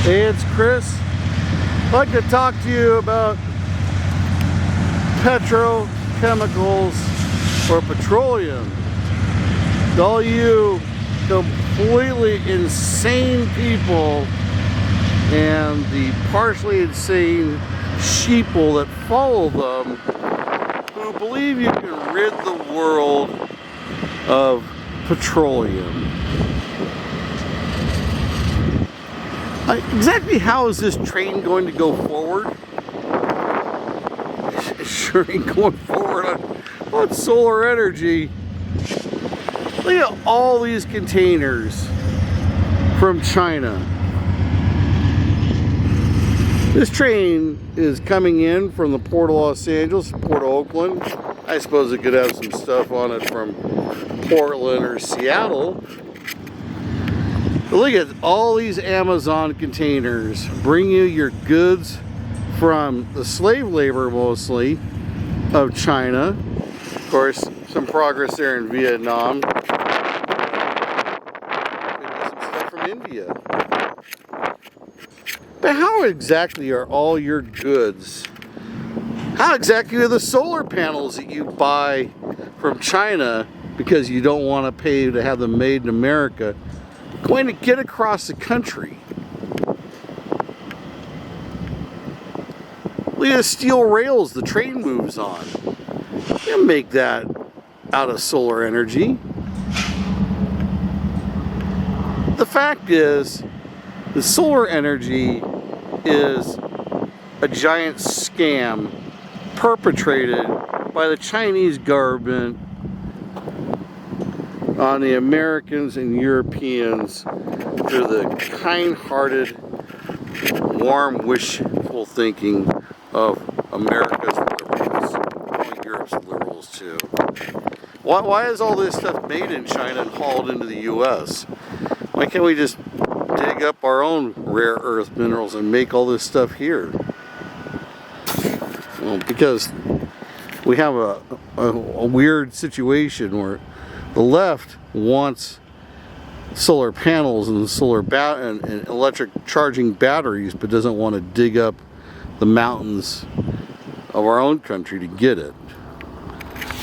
Hey, it's Chris. I'd like to talk to you about petrochemicals or petroleum. All you completely insane people and the partially insane sheeple that follow them who believe you can rid the world of petroleum. Exactly how is this train going to go forward? It sure ain't going forward on solar energy. Look at all these containers from China. This train is coming in from the Port of Los Angeles, Port of Oakland. I suppose it could have some stuff on it from Portland or Seattle. But look at all these Amazon containers. Bring you your goods from the slave labor mostly of China. Of course, some progress there in Vietnam. Maybe some stuff from India. But how exactly are all your goods? How exactly are the solar panels that you buy from China because you don't want to pay to have them made in America going to get across the country? Look at the steel rails the train moves on. You can make that out of solar energy. The fact is, the solar energy is a giant scam perpetrated by the Chinese government on the Americans and Europeans through the kind-hearted, warm, wishful thinking of America's liberals, well, Europe's liberals too. Why is all this stuff made in China and hauled into the U.S.? Why can't we just dig up our own rare earth minerals and make all this stuff here? Well, because we have a weird situation where the left wants solar panels and and electric charging batteries, but doesn't want to dig up the mountains of our own country to get it.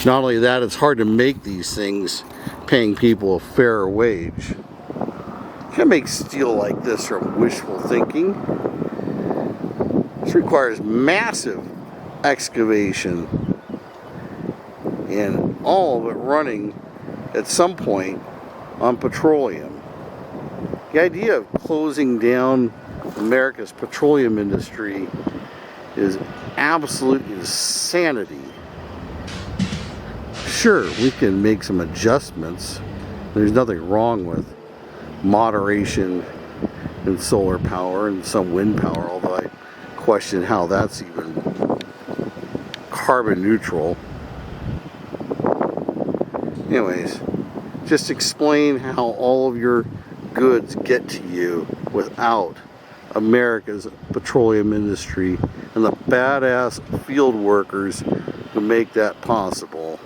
Not only that, it's hard to make these things paying people a fair wage. You can't make steel like this from wishful thinking. This requires massive excavation and all of it running at some point on petroleum. The idea of closing down America's petroleum industry is absolute insanity. Sure, we can make some adjustments. There's nothing wrong with moderation in solar power and some wind power, although I question how that's even carbon neutral. Anyways, just explain how all of your goods get to you without America's petroleum industry and the badass field workers who make that possible.